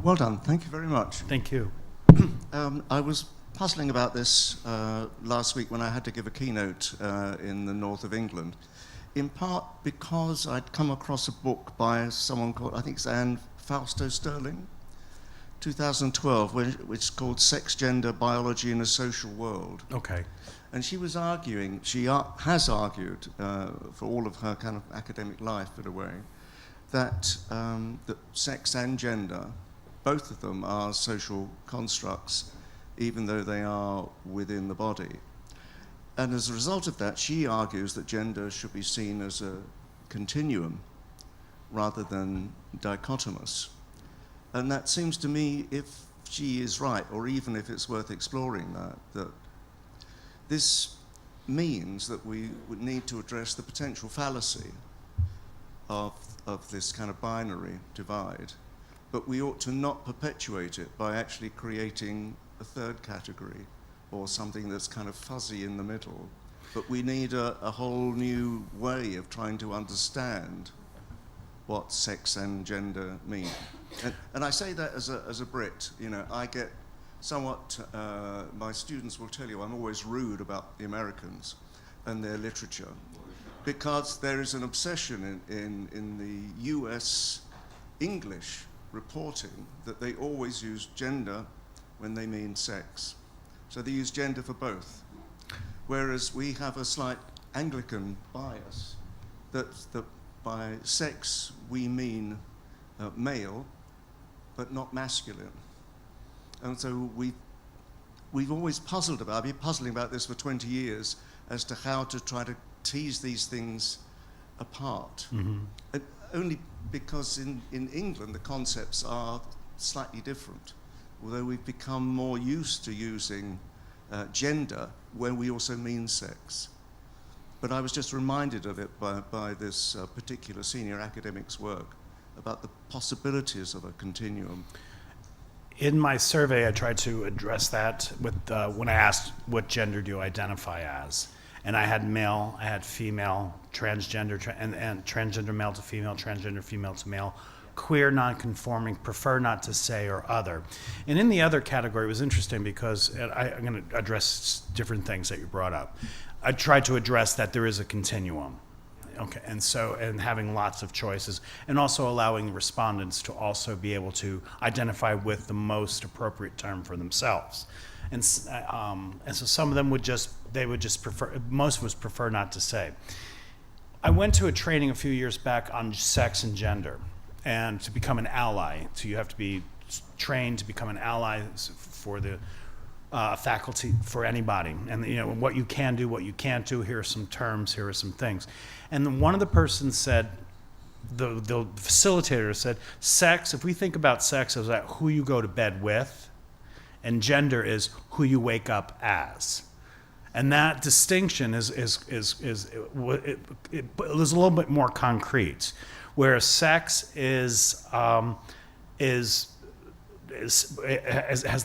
Well done. Thank you very much. Thank you. I was puzzling about this last week when I had to give a keynote in the north of England, in part because I'd come across a book by someone called, I think it's Anne Fausto Sterling, 2012, which is called Sex, Gender, Biology in a Social World. Okay. And she was arguing, has argued for all of her kind of academic life in a way, that sex and gender, both of them are social constructs, even though they are within the body. And as a result of that, she argues that gender should be seen as a continuum rather than dichotomous. And that seems to me, if she is right, or even if it's worth exploring that this means that we would need to address the potential fallacy of this kind of binary divide, but we ought to not perpetuate it by actually creating a third category or something that's kind of fuzzy in the middle. But we need a whole new way of trying to understand what sex and gender mean. And I say that as a Brit. You know, I get somewhat, my students will tell you I'm always rude about the Americans and their literature, because there is an obsession in the US English reporting that they always use gender when they mean sex. So they use gender for both. Whereas we have a slight Anglican bias that by sex we mean male, but not masculine. And so we've always puzzled about, I've been puzzling about this for 20 years, as to how to try to tease these things apart. Mm-hmm. And only because in England the concepts are slightly different, although we've become more used to using gender when we also mean sex. But I was just reminded of it by this particular senior academic's work about the possibilities of a continuum. In my survey, I tried to address that with when I asked what gender do you identify as. And I had male, I had female, transgender, and transgender male to female, transgender female to male, queer, non-conforming, prefer not to say, or other. And in the other category, it was interesting because I'm going to address different things that you brought up. I tried to address that there is a continuum. Okay, and having lots of choices, and also allowing respondents to also be able to identify with the most appropriate term for themselves. And so some of them would just prefer, most of us prefer not to say. I went to a training a few years back on sex and gender, and to become an ally. So you have to be trained to become an ally for the faculty, for anybody. And you know, what you can do, what you can't do, here are some terms, here are some things. And then one of the persons said, the facilitator said, sex, if we think about sex as that who you go to bed with, and gender is who you wake up as. And that distinction is a little bit more concrete, whereas sex has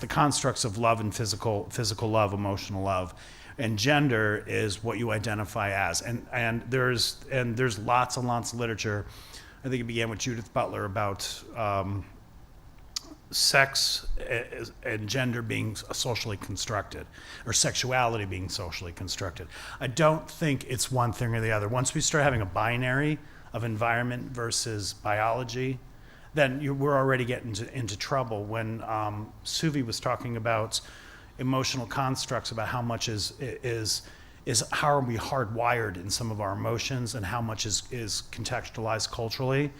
the constructs of love and physical love, emotional love, and gender is what you identify as. And there's lots and lots of literature. I think it began with Judith Butler about sex and gender being socially constructed, or sexuality being socially constructed. I don't think it's one thing or the other. Once we start having a binary of environment versus biology, then we're already getting into trouble. When Suvi was talking about emotional constructs, about how much is how are we hardwired in some of our emotions, and how much is contextualized culturally.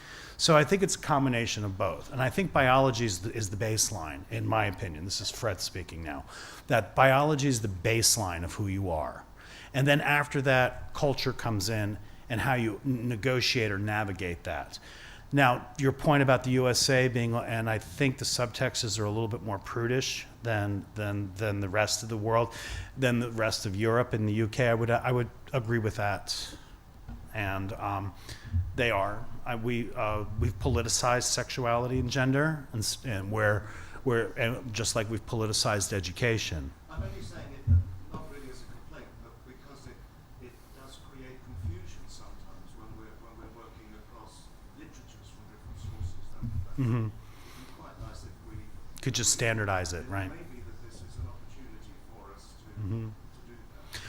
So I think it's a combination of both. And I think biology is the baseline, in my opinion. This is Fred speaking now. That biology is the baseline of who you are. And then after that, culture comes in and how you negotiate or navigate that. Now, your point about the USA being, and I think the subtexts are a little bit more prudish than the rest of the world, than the rest of Europe and the UK. I would agree with that, and they are. We've politicized sexuality and gender, and and just like we've politicized education. I'm only saying it not really as a complaint, but because it does create confusion sometimes when we're working across literatures from different sources. It'd be quite nice if we Could just standardize it, right? Maybe that this is an opportunity for us to do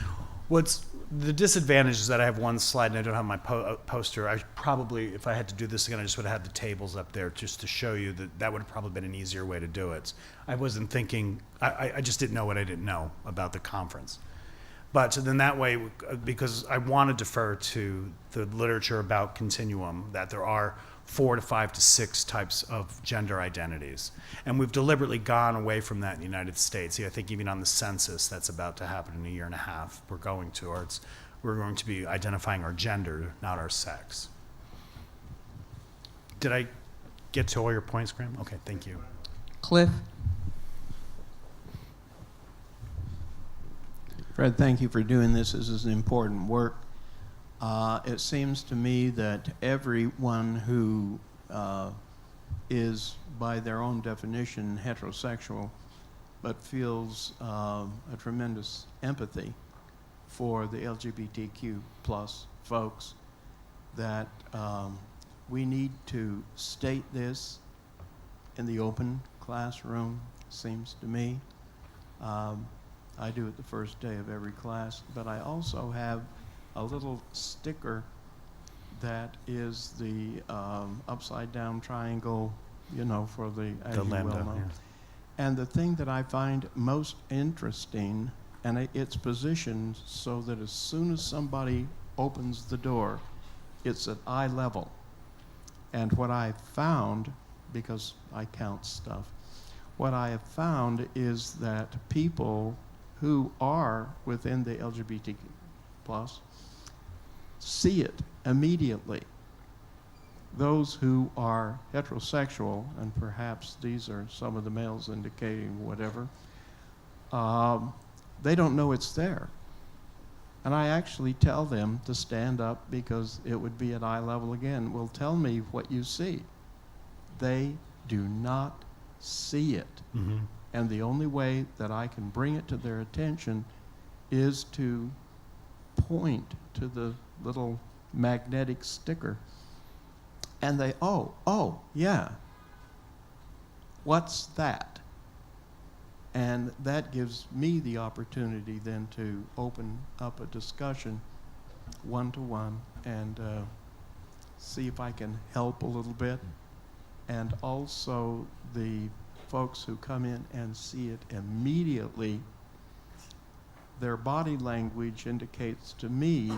that. What's the disadvantage is that I have one slide and I don't have my poster. I probably, if I had to do this again, I just would have had the tables up there just to show you that would have probably been an easier way to do it. I wasn't thinking, I just didn't know what I didn't know about the conference. But then that way, because I want to defer to the literature about continuum, that there are 4 to 5 to 6 types of gender identities. And we've deliberately gone away from that in the United States. I think even on the census that's about to happen in a year and a half, we're going to be identifying our gender, not our sex. Did I get to all your points, Graham? Okay, thank you. Cliff? Fred, thank you for doing this. This is important work. It seems to me that everyone who is, by their own definition, heterosexual, but feels a tremendous empathy for the LGBTQ plus folks, that we need to state this in the open classroom, seems to me. I do it the first day of every class, but I also have a little sticker that is the upside down triangle, you know, for the, as you well know. Yeah. And the thing that I find most interesting, and it's positioned so that as soon as somebody opens the door, it's at eye level. And what I found, because I count stuff, what I have found is that people who are within the LGBTQ plus see it immediately. Those who are heterosexual, and perhaps these are some of the males indicating whatever, they don't know it's there. And I actually tell them to stand up because it would be at eye level again. Well, tell me what you see. They do not see it. Mm-hmm. And the only way that I can bring it to their attention is to point to the little magnetic sticker. And they, oh, yeah. What's that? And that gives me the opportunity then to open up a discussion one-to-one and see if I can help a little bit. And also the folks who come in and see it immediately, their body language indicates to me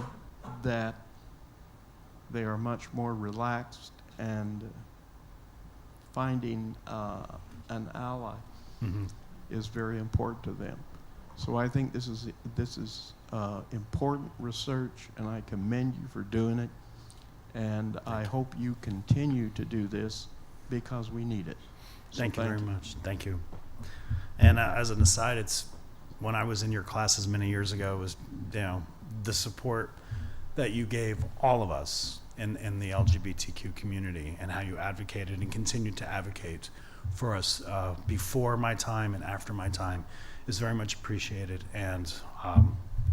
that they are much more relaxed and finding an ally is very important to them. So I think this is important research, and I commend you for doing it. And I hope you continue to do this because we need it. So Thank you very much. Thank you. And as an aside, it's when I was in your classes many years ago, it was, you know, the support that you gave all of us in the LGBTQ community and how you advocated and continued to advocate for us before my time and after my time is very much appreciated and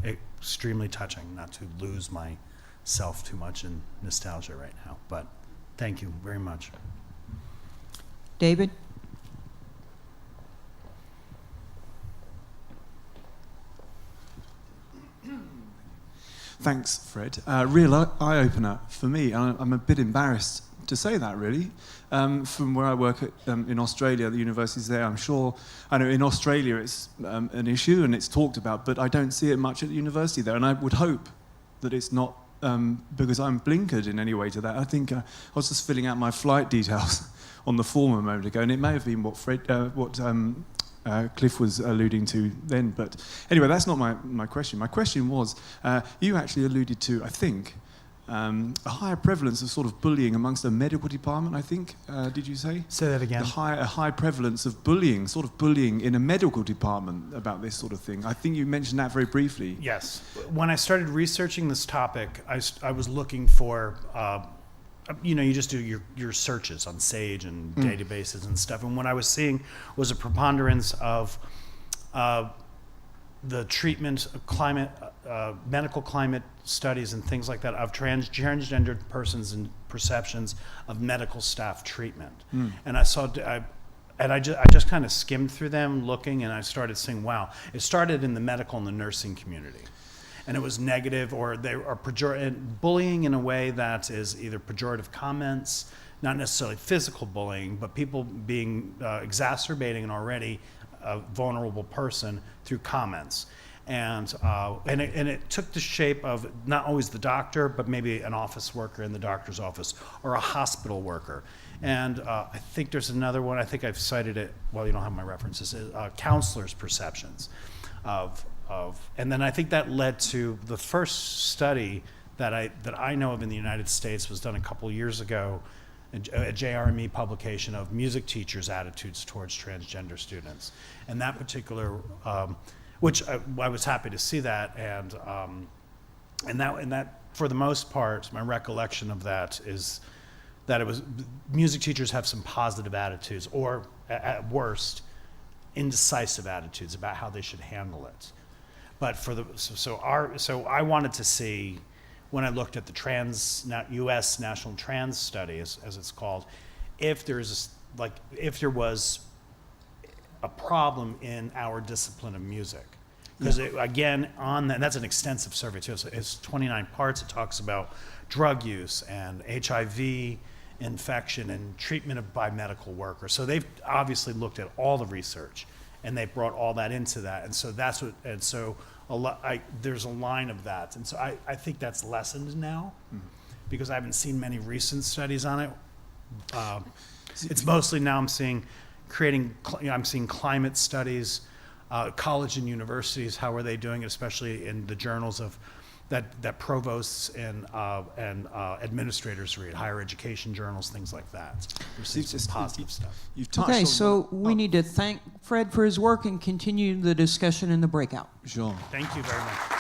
extremely touching, not to lose myself too much in nostalgia right now. But thank you very much. David? Thanks, Fred. Real eye-opener for me. I'm a bit embarrassed to say that, really. From where I work at, in Australia, the university's there, I'm sure. I know in Australia it's an issue and it's talked about, but I don't see it much at the university there. And I would hope that it's not because I'm blinkered in any way to that. I think I was just filling out my flight details on the form a moment ago, and it may have been what Cliff was alluding to then. But anyway, that's not my question. My question was, you actually alluded to, I think, a higher prevalence of sort of bullying amongst the medical department, I think. Did you say? Say that again. A high prevalence of bullying, sort of bullying in a medical department about this sort of thing. I think you mentioned that very briefly. Yes. When I started researching this topic, I was looking for, you know, you just do your searches on Sage and databases and stuff. And what I was seeing was a preponderance of the treatment, climate, medical climate studies and things like that of transgendered persons and perceptions of medical staff treatment. And I saw and I just kind of skimmed through them looking, and I started seeing, wow, it started in the medical and the nursing community. And it was negative, or they are bullying in a way that is either pejorative comments, not necessarily physical bullying, but people being exacerbating an already vulnerable person through comments. And it took the shape of not always the doctor, but maybe an office worker in the doctor's office or a hospital worker. And I think there's another one, I think I've cited it, well, you don't have my references, counselors' perceptions of, and then I think that led to the first study that I know of in the United States was done a couple years ago, a JRME publication of music teachers' attitudes towards transgender students. And that particular, which I was happy to see that, and that for the most part, my recollection of that is that it was music teachers have some positive attitudes, or at worst, indecisive attitudes about how they should handle it. But so I wanted to see, when I looked at the U.S. National Trans Study, as it's called, if there was a problem in our discipline of music. Because again, that's an extensive survey too. So it's 29 parts. It talks about drug use and HIV infection and treatment by medical workers. So they've obviously looked at all the research, and they brought all that into that. And so that's what. And so there's a line of that. And so I think that's lessened now, because I haven't seen many recent studies on it. It's mostly now I'm seeing climate studies. College and universities, how are they doing it, especially in the journals of that provosts and administrators read, higher education journals, things like that. There's some positive stuff. You've touched Okay, on so we need to thank Fred for his work and continue the discussion in the breakout. Jean. Thank you very much.